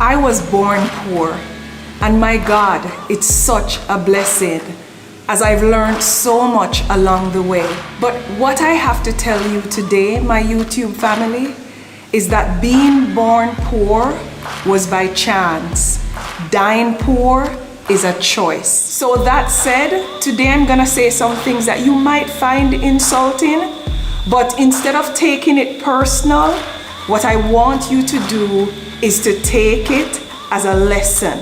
I was born poor, and my God, it's such a blessing as I've learned so much along the way. But what I have to tell you today, my YouTube family, is that being born poor was by chance. Dying poor is a choice. So that said, today I'm gonna say some things that you might find insulting, but instead of taking it personal, what I want you to do is to take it as a lesson,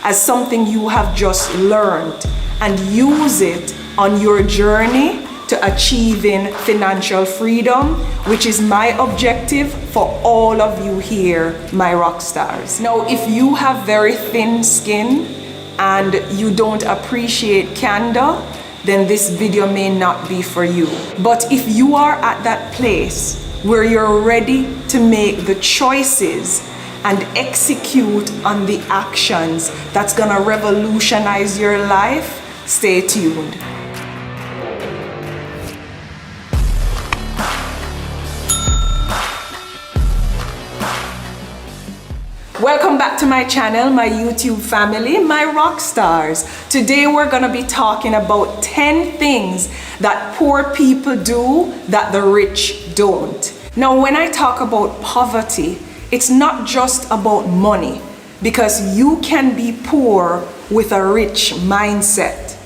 as something you have just learned, and use it on your journey to achieving financial freedom, which is my objective for all of you here, my rock stars. Now, if you have very thin skin and you don't appreciate candor, then this video may not be for you. But if you are at that place where you're ready to make the choices and execute on the actions that's gonna revolutionize your life, stay tuned. Welcome back to my channel, my YouTube family, my rock stars. Today we're gonna be talking about 10 things that poor people do that the rich don't. Now, when I talk about poverty, it's not just about money, because you can be poor with a rich mindset.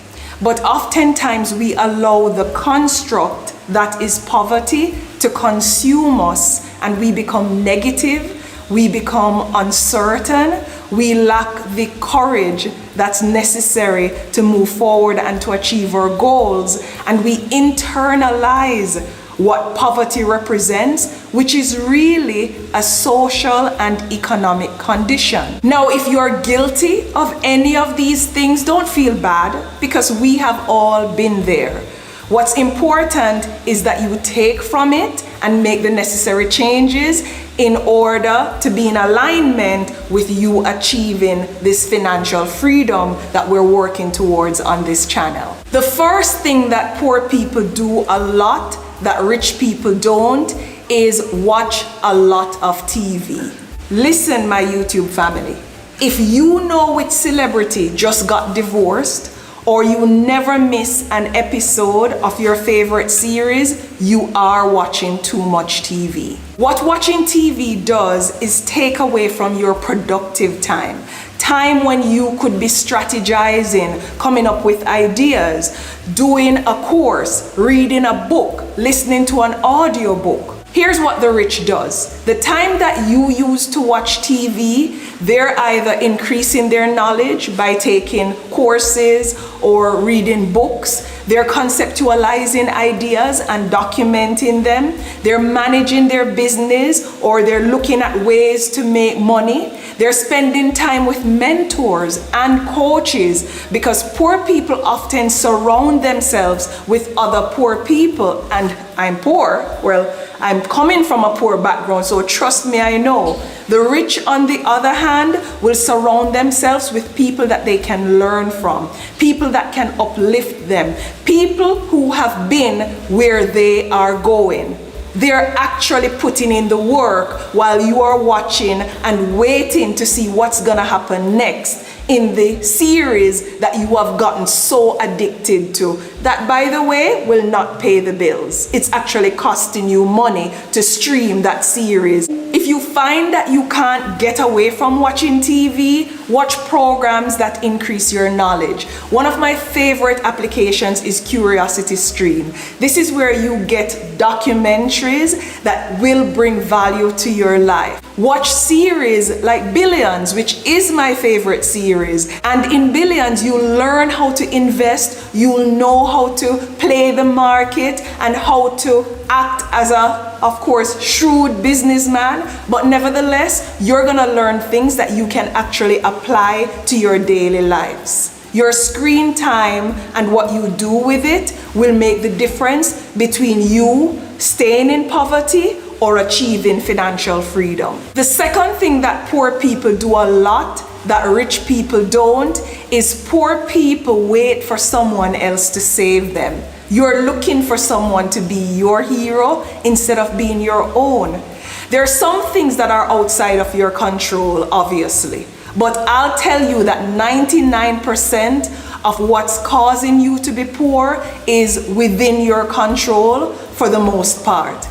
But oftentimes we allow the construct that is poverty to consume us, and we become negative. We become uncertain. We lack the courage that's necessary to move forward and to achieve our goals. And we internalize what poverty represents, which is really a social and economic condition. Now, if you're guilty of any of these things, don't feel bad, because we have all been there. What's important is that you take from it and make the necessary changes in order to be in alignment with you achieving this financial freedom that we're working towards on this channel. The first thing that poor people do a lot that rich people don't is watch a lot of TV. Listen, my YouTube family, if you know which celebrity just got divorced, or you never miss an episode of your favorite series, you are watching too much TV. What watching TV does is take away from your productive time. Time when you could be strategizing, coming up with ideas, doing a course, reading a book, listening to an audiobook. Here's what the rich does. The time that you use to watch TV, they're either increasing their knowledge by taking courses or reading books. They're conceptualizing ideas and documenting them. They're managing their business, or they're looking at ways to make money. They're spending time with mentors and coaches, because poor people often surround themselves with other poor people. And I'm poor. Well, I'm coming from a poor background, so trust me, I know. The rich, on the other hand, will surround themselves with people that they can learn from, people that can uplift them, people who have been where they are going. They're actually putting in the work while you are watching and waiting to see what's gonna happen next in the series that you have gotten so addicted to, that, by the way, will not pay the bills. It's actually costing you money to stream that series. If you find that you can't get away from watching TV, watch programs that increase your knowledge. One of my favorite applications is Curiosity Stream. This is where you get documentaries that will bring value to your life. Watch series like Billions, which is my favorite series. And in Billions, you'll learn how to invest, you'll know how to play the market, and how to act as a, of course, shrewd businessman. But nevertheless, you're gonna learn things that you can actually apply to your daily lives. Your screen time and what you do with it will make the difference between you staying in poverty or achieving financial freedom. The second thing that poor people do a lot that rich people don't is poor people wait for someone else to save them. You're looking for someone to be your hero instead of being your own. There are some things that are outside of your control, obviously, but I'll tell you that 99% of what's causing you to be poor is within your control for the most part.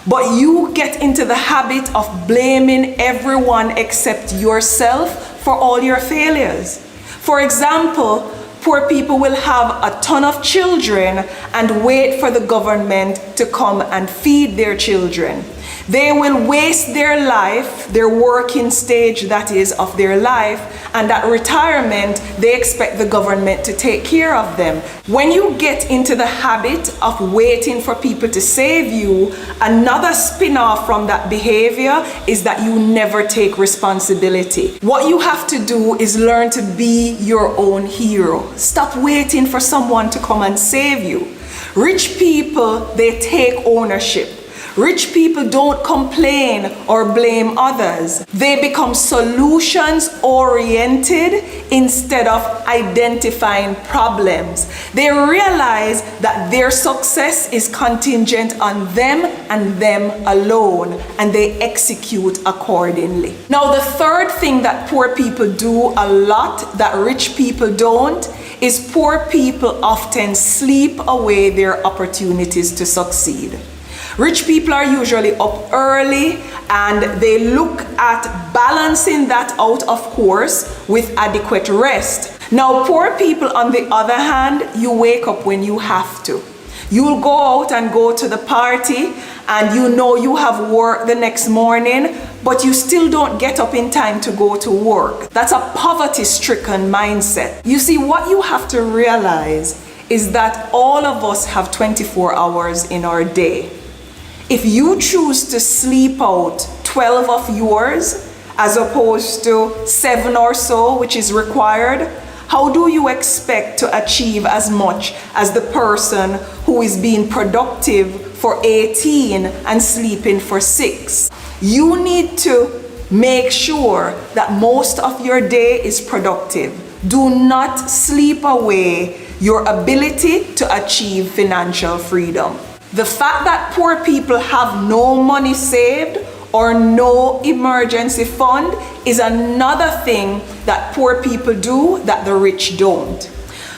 But you get into the habit of blaming everyone except yourself for all your failures. For example, poor people will have a ton of children and wait for the government to come and feed their children. They will waste their life, their working stage that is of their life, and at retirement, they expect the government to take care of them. When you get into the habit of waiting for people to save you, another spin-off from that behavior is that you never take responsibility. What you have to do is learn to be your own hero. Stop waiting for someone to come and save you. Rich people, they take ownership. Rich people don't complain or blame others. They become solutions-oriented instead of identifying problems. They realize that their success is contingent on them and them alone, and they execute accordingly. Now, the third thing that poor people do a lot that rich people don't is poor people often sleep away their opportunities to succeed. Rich people are usually up early and they look at balancing that out, of course, with adequate rest. Now, poor people, on the other hand, you wake up when you have to. You'll go out and go to the party and you know you have work the next morning, but you still don't get up in time to go to work. That's a poverty-stricken mindset. You see, what you have to realize is that all of us have 24 hours in our day. If you choose to sleep out 12 of yours as opposed to 7 or so, which is required, how do you expect to achieve as much as the person who is being productive for 18 and sleeping for 6? You need to make sure that most of your day is productive. Do not sleep away your ability to achieve financial freedom. The fact that poor people have no money saved or no emergency fund is another thing that poor people do that the rich don't.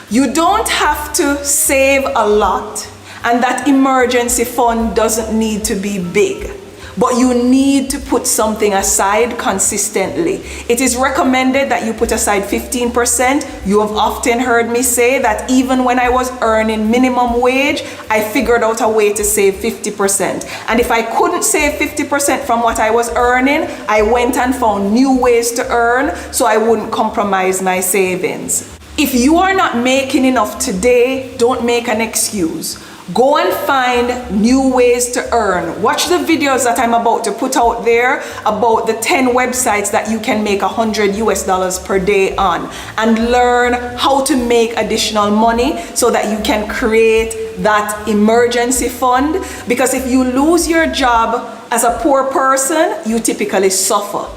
You don't have to save a lot, and that emergency fund doesn't need to be big. But you need to put something aside consistently. It is recommended that you put aside 15%. You have often heard me say that even when I was earning minimum wage, I figured out a way to save 50%. And if I couldn't save 50% from what I was earning, I went and found new ways to earn so I wouldn't compromise my savings. If you are not making enough today, don't make an excuse. Go and find new ways to earn. Watch the videos that I'm about to put out there about the 10 websites that you can make $100 per day on, and learn how to make additional money so that you can create that emergency fund. Because if you lose your job as a poor person, you typically suffer.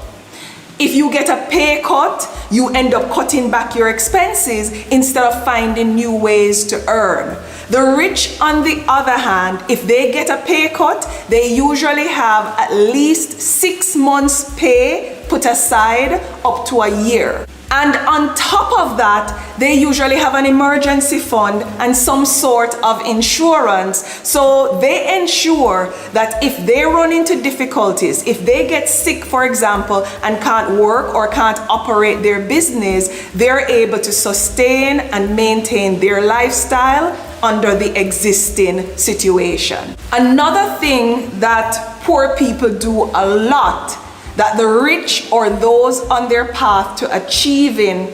If you get a pay cut, you end up cutting back your expenses instead of finding new ways to earn. The rich, on the other hand, if they get a pay cut, they usually have at least 6 months' pay put aside up to a year. And on top of that, they usually have an emergency fund and some sort of insurance. So they ensure that if they run into difficulties, if they get sick, for example, and can't work or can't operate their business, they're able to sustain and maintain their lifestyle under the existing situation. Another thing that poor people do a lot that the rich or those on their path to achieving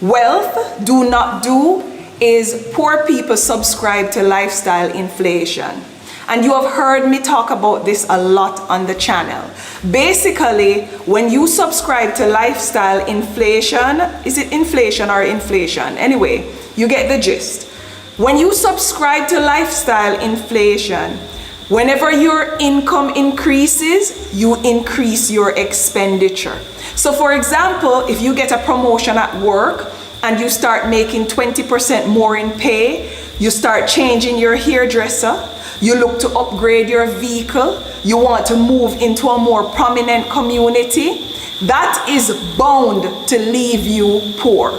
wealth do not do is poor people subscribe to lifestyle inflation. And you have heard me talk about this a lot on the channel. Basically, when you subscribe to lifestyle inflation, is it inflation or inflation? Anyway, you get the gist. When you subscribe to lifestyle inflation, whenever your income increases, you increase your expenditure. So for example, if you get a promotion at work and you start making 20% more in pay, you start changing your hairdresser, you look to upgrade your vehicle, you want to move into a more prominent community, that is bound to leave you poor.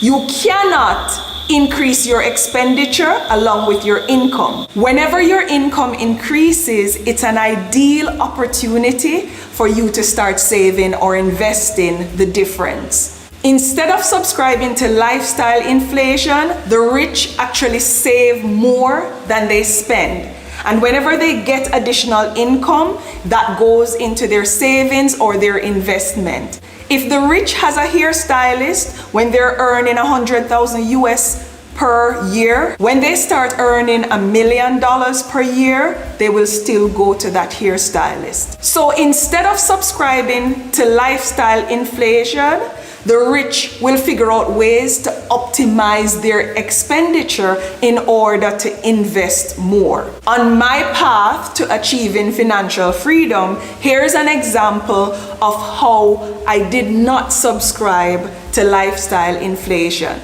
You cannot increase your expenditure along with your income. Whenever your income increases, it's an ideal opportunity for you to start saving or investing the difference. Instead of subscribing to lifestyle inflation, the rich actually save more than they spend. And whenever they get additional income, that goes into their savings or their investment. If the rich has a hairstylist when they're earning 100,000 US per year, when they start earning $1 million per year, they will still go to that hairstylist. So instead of subscribing to lifestyle inflation, the rich will figure out ways to optimize their expenditure in order to invest more. On my path to achieving financial freedom, here's an example of how I did not subscribe to lifestyle inflation.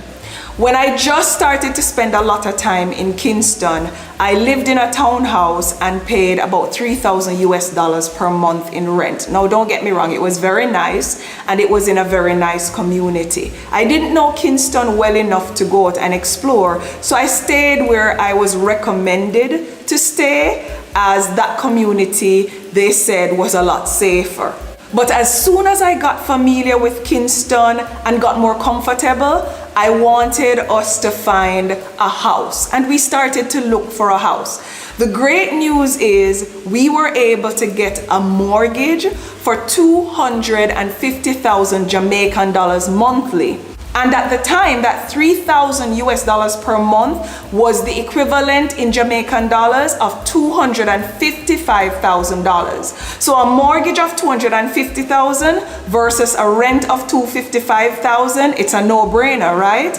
When I just started to spend a lot of time in Kingston, I lived in a townhouse and paid about $3,000 US per month in rent. Now, don't get me wrong, it was very nice and it was in a very nice community. I didn't know Kingston well enough to go out and explore, so I stayed where I was recommended to stay, as that community, they said, was a lot safer. But as soon as I got familiar with Kingston and got more comfortable, I wanted us to find a house, and we started to look for a house. The great news is we were able to get a mortgage for 250,000 Jamaican dollars monthly. And at the time, that $3,000 US per month was the equivalent in Jamaican dollars of $255,000. So a mortgage of $250,000 versus a rent of $255,000, it's a no-brainer, right?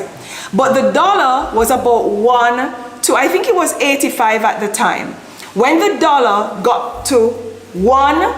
But the dollar was about 1 to, I think it was 85 at the time. When the dollar got to 1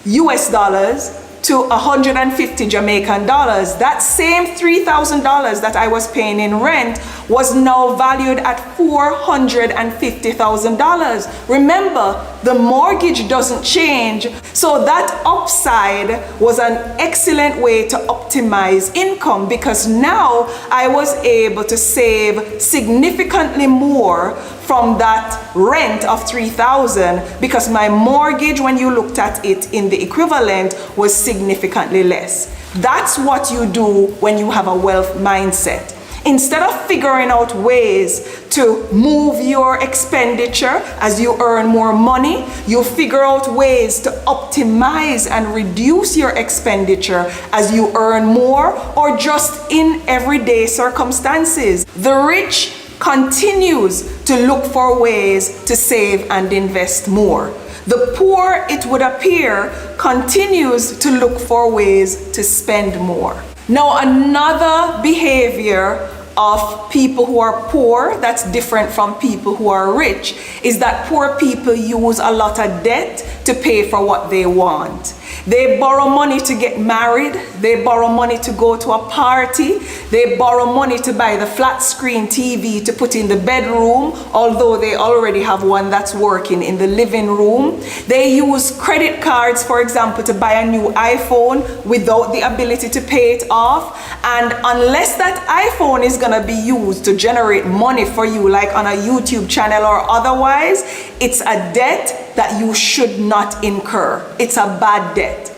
US dollars to 150 Jamaican dollars, that same $3,000 that I was paying in rent was now valued at $450,000. Remember, the mortgage doesn't change, so that upside was an excellent way to optimize income, because now I was able to save significantly more from that rent of $3,000, because my mortgage, when you looked at it in the equivalent, was significantly less. That's what you do when you have a wealth mindset. Instead of figuring out ways to move your expenditure as you earn more money, you figure out ways to optimize and reduce your expenditure as you earn more, or just in everyday circumstances. The rich continues to look for ways to save and invest more. The poor, it would appear, continues to look for ways to spend more. Now, another behavior of people who are poor that's different from people who are rich is that poor people use a lot of debt to pay for what they want. They borrow money to get married, they borrow money to go to a party, they borrow money to buy the flat screen TV to put in the bedroom, although they already have one that's working in the living room. They use credit cards, for example, to buy a new iPhone without the ability to pay it off. And unless that iPhone is gonna be used to generate money for you, like on a YouTube channel or otherwise, it's a debt that you should not incur. It's a bad debt.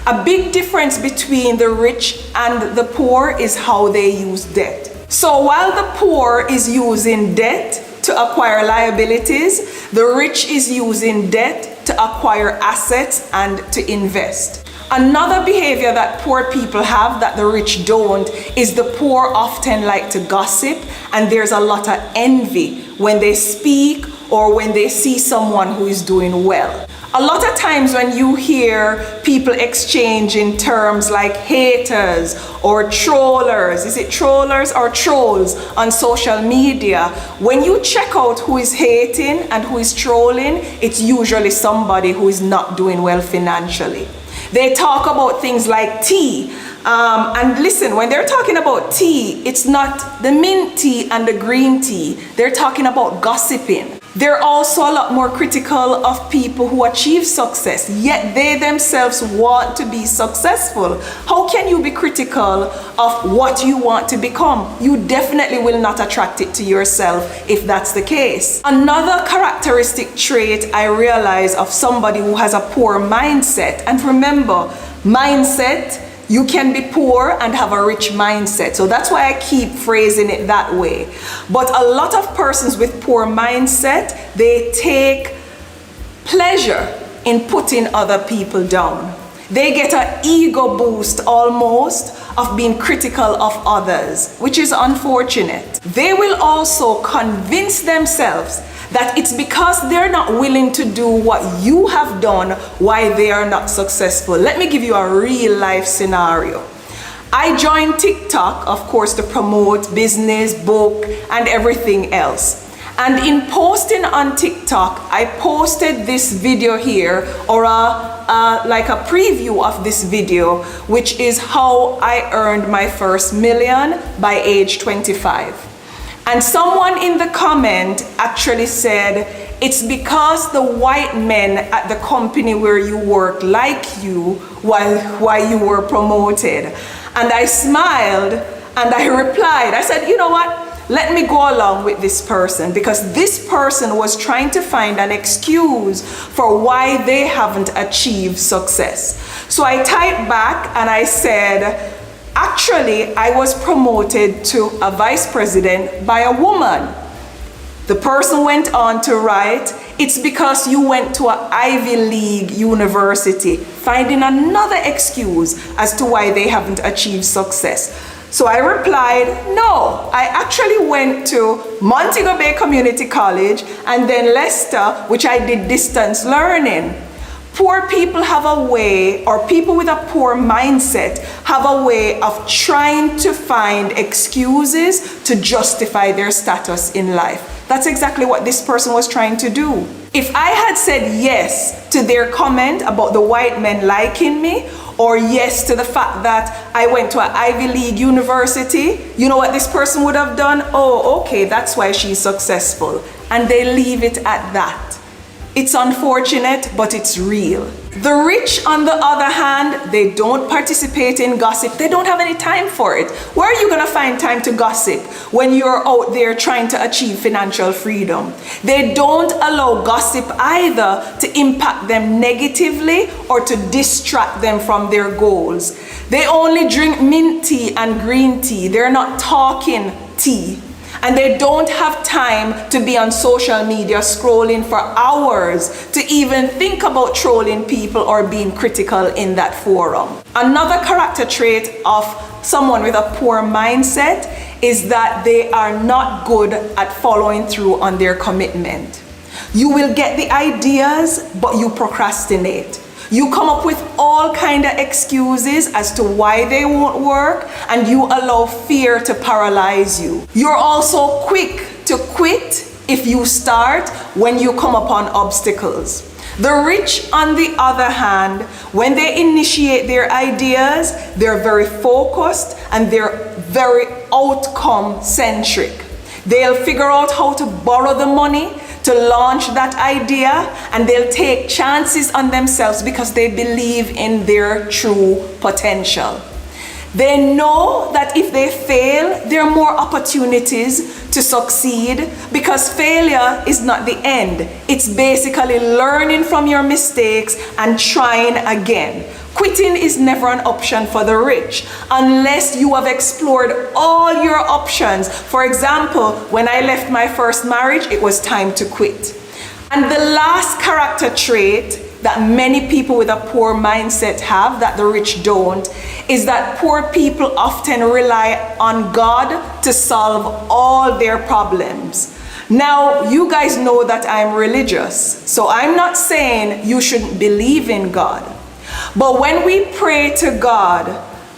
A big difference between the rich and the poor is how they use debt. So while the poor is using debt to acquire liabilities, the rich is using debt to acquire assets and to invest. Another behavior that poor people have that the rich don't is the poor often like to gossip, and there's a lot of envy when they speak or when they see someone who is doing well. A lot of times when you hear people exchanging terms like haters or trollers, is it trollers or trolls on social media? When you check out who is hating and who is trolling, it's usually somebody who is not doing well financially. They talk about things like tea. And listen, when they're talking about tea, it's not the mint tea and the green tea. They're talking about gossiping. They're also a lot more critical of people who achieve success, yet they themselves want to be successful. How can you be critical of what you want to become? You definitely will not attract it to yourself if that's the case. Another characteristic trait I realize of somebody who has a poor mindset, and remember, mindset, you can be poor and have a rich mindset. So that's why I keep phrasing it that way. But a lot of persons with poor mindset, they take pleasure in putting other people down. They get an ego boost almost of being critical of others, which is unfortunate. They will also convince themselves that it's because they're not willing to do what you have done why they are not successful. Let me give you a real life scenario. I joined TikTok, of course, to promote business, book, and everything else. And in posting on TikTok, I posted this video here, or like a preview of this video, which is how I earned my first million by age 25. And someone in the comment actually said, it's because the white men at the company where you work like you while you were promoted. And I smiled and I replied, I said, you know what? Let me go along with this person, because this person was trying to find an excuse for why they haven't achieved success. So I typed back and I said, actually, I was promoted to a vice president by a woman. The person went on to write, it's because you went to an Ivy League university, finding another excuse as to why they haven't achieved success. So I replied, no, I actually went to Montego Bay Community College and then Leicester, which I did distance learning. Poor people have a way, or people with a poor mindset have a way of trying to find excuses to justify their status in life. That's exactly what this person was trying to do. If I had said yes to their comment about the white men liking me, or yes to the fact that I went to an Ivy League university, you know what this person would have done? Oh, okay, that's why she's successful. And they leave it at that. It's unfortunate, but it's real. The rich, on the other hand, they don't participate in gossip. They don't have any time for it. Where are you going to find time to gossip when you're out there trying to achieve financial freedom? They don't allow gossip either to impact them negatively or to distract them from their goals. They only drink mint tea and green tea. They're not talking tea. And they don't have time to be on social media scrolling for hours to even think about trolling people or being critical in that forum. Another character trait of someone with a poor mindset is that they are not good at following through on their commitment. You will get the ideas, but you procrastinate. You come up with all kind of excuses as to why they won't work, and you allow fear to paralyze you. You're also quick to quit if you start when you come upon obstacles. The rich, on the other hand, when they initiate their ideas, they're very focused and they're very outcome centric. They'll figure out how to borrow the money to launch that idea, and they'll take chances on themselves because they believe in their true potential. They know that if they fail, there are more opportunities to succeed, because failure is not the end. It's basically learning from your mistakes and trying again. Quitting is never an option for the rich unless you have explored all your options. For example, when I left my first marriage, it was time to quit. And the last character trait that many people with a poor mindset have that the rich don't is that poor people often rely on God to solve all their problems. Now, you guys know that I'm religious, so I'm not saying you shouldn't believe in God. But when we pray to God,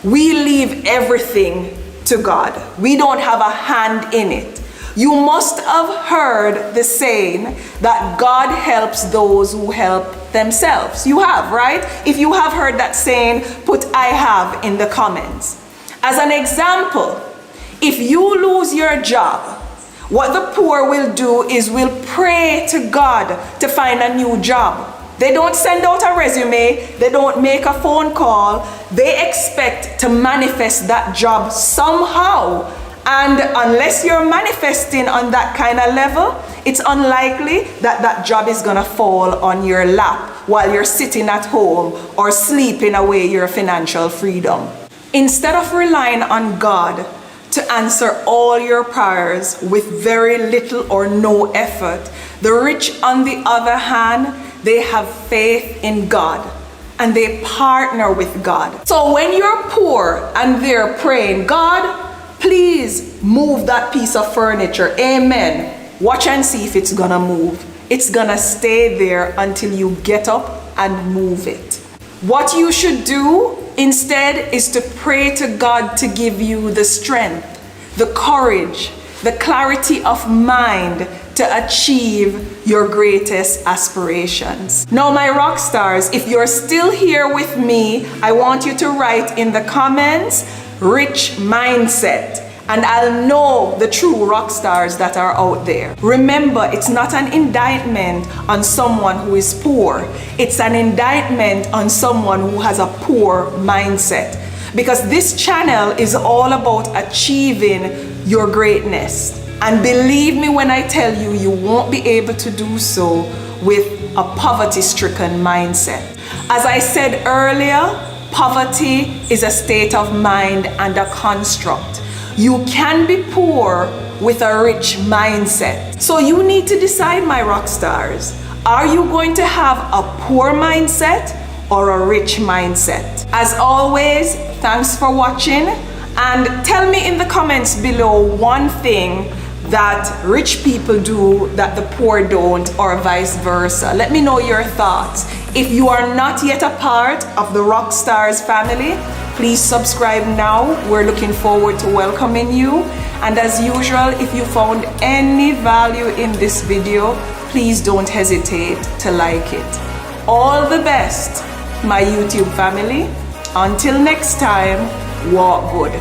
we leave everything to God. We don't have a hand in it. You must have heard the saying that God helps those who help themselves. You have, right? If you have heard that saying, put I have in the comments. As an example, if you lose your job, What the poor will do is will pray to God to find a new job. They don't send out a resume, they don't make a phone call. They expect to manifest that job somehow. And unless you're manifesting on that kind of level, it's unlikely that that job is gonna fall on your lap while you're sitting at home or sleeping away your financial freedom. Instead of relying on God to answer all your prayers with very little or no effort, the rich, on the other hand, they have faith in God and they partner with God. So when you're poor and they're praying, God, please move that piece of furniture. Amen. Watch and see if it's gonna move. It's gonna stay there until you get up and move it. What you should do instead is to pray to God to give you the strength, the courage, the clarity of mind to achieve your greatest aspirations. Now, my rock stars, if you're still here with me, I want you to write in the comments, rich mindset. And I'll know the true rock stars that are out there. Remember, it's not an indictment on someone who is poor. It's an indictment on someone who has a poor mindset. Because this channel is all about achieving your greatness. And believe me when I tell you, you won't be able to do so with a poverty-stricken mindset. As I said earlier, poverty is a state of mind and a construct. You can be poor with a rich mindset. So you need to decide, my rock stars. Are you going to have a poor mindset or a rich mindset? As always, thanks for watching. And tell me in the comments below one thing that rich people do that the poor don't, or vice versa. Let me know your thoughts. If you are not yet a part of the Rockstars family, please subscribe now. We're looking forward to welcoming you. And as usual, if you found any value in this video, please don't hesitate to like it. All the best, my YouTube family. Until next time, walk good.